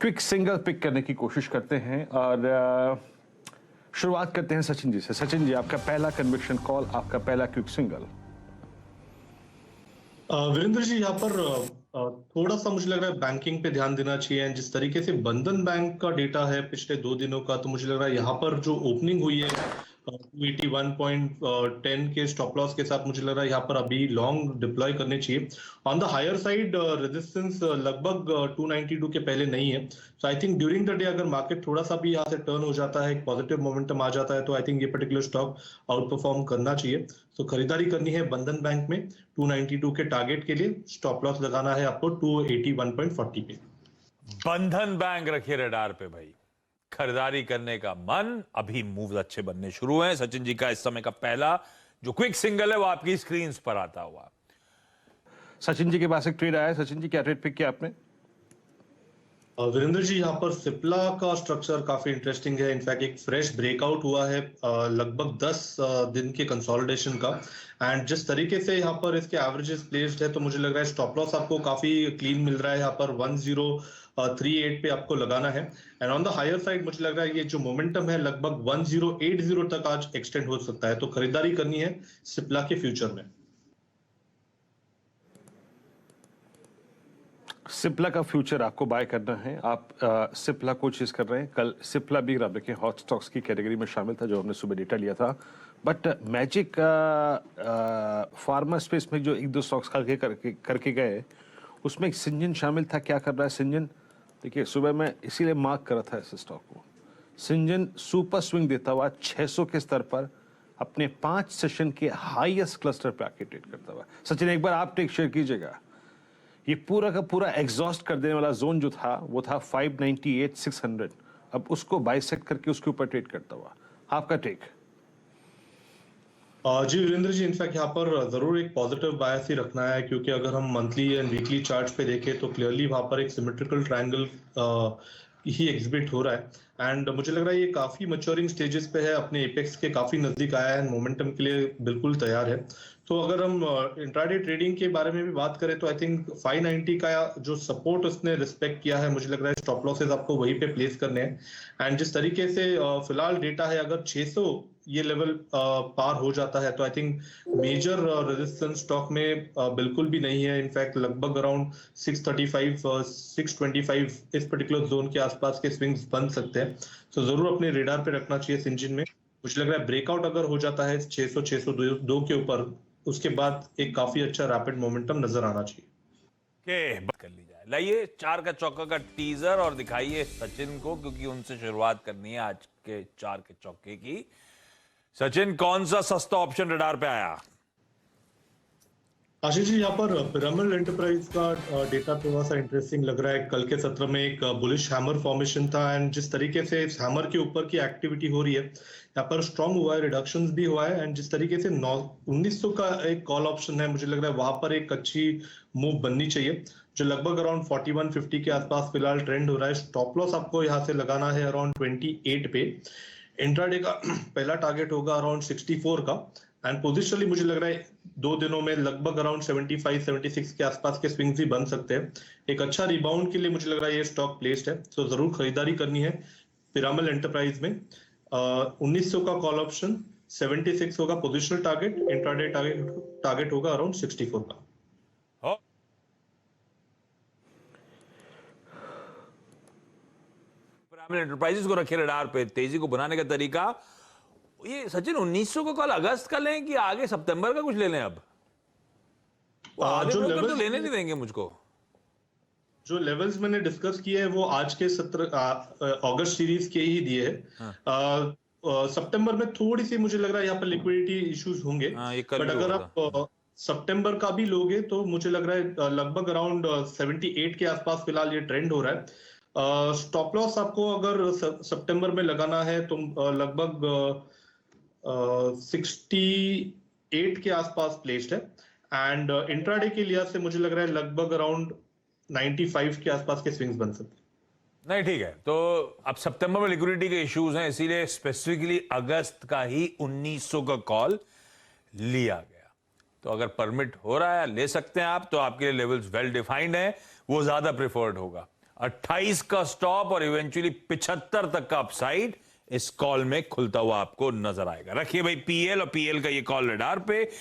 Quick single pick करने की कोशिश करते हैं और शुरुआत करते हैं सचिन जी से। सचिन जी, आपका पहला कन्विक्शन कॉल, आपका पहला क्विक सिंगल। वीरेंद्र जी, यहाँ पर थोड़ा सा मुझे लग रहा है बैंकिंग पे ध्यान देना चाहिए। जिस तरीके से बंधन बैंक का डेटा है पिछले 2 दिनों का, तो मुझे लग रहा है यहाँ पर जो ओपनिंग हुई है 281.10 के स्टॉप लॉस के साथ, मुझे लग रहा है यहाँ पर अभी लॉन्ग डिप्लॉय करने चाहिए। On the higher side resistance लगभग 292 के पहले नहीं है। So I think during the day अगर मार्केट थोड़ा सा भी यहाँ से टर्न हो जाता है, एक पॉजिटिव मोमेंटम आ जाता है, तो आई थिंक ये पर्टिकुलर स्टॉक आउट परफॉर्म करना चाहिए। सो खरीदारी करनी है बंधन बैंक में 292 के टारगेट के लिए। स्टॉप लॉस लगाना है आपको 281.40 पे। बंधन बैंक रखिए रडार पे भाई, खरीदारी करने का मन, अभी मूव अच्छे बनने शुरू हैं। सचिन जी का इस समय का पहला जो क्विक सिंगल है वो आपकी स्क्रीन पर आता हुआ। सचिन जी के पास एक ट्रेड आया है। सचिन जी, क्या ट्रेड पिक किया आपने? वीरेंद्र जी, यहाँ पर सिप्ला का स्ट्रक्चर काफी इंटरेस्टिंग है। इनफैक्ट एक फ्रेश ब्रेकआउट हुआ है लगभग 10 दिन के कंसोलिडेशन का। एंड जिस तरीके से यहाँ पर इसके एवरेजेस प्लेस्ड है, तो मुझे लग रहा है स्टॉप लॉस आपको काफी क्लीन मिल रहा है। यहाँ पर 1038 पे आपको लगाना है। And on the higher side मुझे लग रहा है ये जो मोमेंटम है लगभग 1080 तक आज एक्सटेंड हो सकता है। तो खरीदारी करनी है सिप्ला के फ्यूचर में। सिप्ला का फ्यूचर आपको बाय करना है। आप सिप्ला को चीज कर रहे हैं। कल सिप्ला भी आप देखें हॉट स्टॉक्स की कैटेगरी में शामिल था, जो हमने सुबह डेटा लिया था। बट मैजिक फार्मा स्पेस में जो एक दो स्टॉक्स करके गए, उसमें एक सिंजन शामिल था। क्या कर रहा है सिंजन? देखिए, सुबह मैं इसीलिए मार्क कर रहा था इस स्टॉक को। सिंजन सुपर स्विंग देता हुआ 600 के स्तर पर अपने 5 सेशन के हाईएस्ट क्लस्टर पे आके ट्रेड करता हुआ। सचिन, एक बार आप टेक शेयर कीजिएगा। ये पूरा का पूरा एग्जॉस्ट कर देने वाला जोन जो था वो था 598-600। अब उसको बाइसेक्ट करके उसके ऊपर ट्रेड करता हुआ। आपका टेक? जी वीरेंद्र जी, इनफैक्ट यहाँ पर जरूर एक पॉजिटिव बायस ही रखना है, क्योंकि अगर हम मंथली एंड वीकली चार्ट्स पे देखें तो क्लियरली वहां पर एक सिमेट्रिकल ट्रायंगल ही एग्जिबिट हो रहा है। एंड मुझे लग रहा है ये काफी मैच्योरिंग स्टेजेस पे है, अपने एपेक्स के काफी नजदीक आया है, मोमेंटम के लिए बिल्कुल तैयार है। तो अगर हम इंट्राडे ट्रेडिंग के बारे में भी बात करें, तो आई थिंक 590 का जो सपोर्ट उसने रिस्पेक्ट किया है, मुझे लग रहा है स्टॉप लॉसेस आपको वहीं पे प्लेस करने हैं। एंड जिस तरीके से फिलहाल डेटा है, अगर 600 ये लेवल पार हो जाता है, तो I think major resistance stock में बिल्कुल भी नहीं है। इनफैक्ट लगभग अराउंड 635 625 इस पर्टिकुलर जोन के आसपास के स्विंग्स बन सकते हैं। तो जरूर अपने रेडार पे रखना चाहिए सिंजिन में। मुझे लग रहा है ब्रेकआउट अगर हो जाता है 600 602 के ऊपर, उसके बाद एक काफी अच्छा रैपिड मोमेंटम नजर आना चाहिए। बात कर ली जाए। लाइए 4 का चौका का टीजर और दिखाइए सचिन को, क्योंकि उनसे शुरुआत करनी है आज के 4 के चौके की। सचिन, कौन सा सस्ता ऑप्शन रडार पे आया? आशीष जी, यहाँ पर पिरामिड एंटरप्राइज का डेटा थोड़ा सा इंटरेस्टिंग लग रहा है। कल के सत्र में एक बुलिश हैमर फॉर्मेशन था, एंड जिस तरीके से इस हैमर के ऊपर की एक्टिविटी हो रही है, यहाँ पर स्ट्रांग हुआ है, रिडक्शंस भी हुआ है। एंड जिस तरीके से 1900 का एक कॉल ऑप्शन है, मुझे लग रहा है वहां पर एक अच्छी मूव बननी चाहिए, जो लगभग अराउंड 4150 के आसपास फिलहाल ट्रेंड हो रहा है। स्टॉप लॉस आपको यहाँ से लगाना है अराउंड 28 पे। इंट्राडे का पहला टारगेट होगा अराउंड 64 का। एंड पोजिशनली मुझे लग रहा है 2 दिनों में लगभग अराउंड 75-76 के आसपास के स्विंग्स भी बन सकते हैं। एक अच्छा रिबाउंड के लिए मुझे लग रहा है ये स्टॉक प्लेस्ड है, तो जरूर खरीदारी करनी है पिरामिड एंटरप्राइज में। 1900 का कॉल ऑप्शन, 76 होगा पोजिशनल टारगेट, इंट्राडे टारगेट होगा अराउंड 64 का। पिरामिड एंटरप्राइजेस को रखे रडार पे। तेजी को बनाने का तरीका ये सचिन, 1900 को कल अगस्त का लें कि आगे सितंबर का कुछ ले लें? अब आधे जो ब्रोकर तो लेवल्स लेने नहीं देंगे मुझको। जो लेवल्स मैंने डिस्कस किए हैं वो आज के सत्र अगस्त सीरीज के ही दिए हैं। सितंबर में थोड़ी सी मुझे लग रहा है यहाँ पर लिक्विडिटी इश्यूज होंगे। बट अगर आप सितंबर का भी लोगे, तो मुझे लग रहा है लगभग अराउंड 78 के आसपास फिलहाल ये ट्रेंड हो रहा है। स्टॉप लॉस आपको अगर सितंबर में लगाना है, तो लगभग 68 के आसपास प्लेस्ड है। एंड इंट्राडे के लिहाज से मुझे लग रहा है लगभग अराउंड 95 के आसपास के स्विंग्स बन सकते हैं। नहीं, ठीक है। तो अब सितंबर में लिक्विडिटी के इश्यूज हैं, इसीलिए स्पेसिफिकली अगस्त का ही 1900 का कॉल लिया गया। तो अगर परमिट हो रहा है, ले सकते हैं आप, तो आपके लिए लेवल्स वेल डिफाइंड है, वो ज्यादा प्रिफर्ड होगा। 28 का स्टॉप और इवेंचुअली 75 तक का अपसाइड इस कॉल में खुलता हुआ आपको नजर आएगा। रखिए भाई पीएल और पीएल का ये कॉल रडार पे।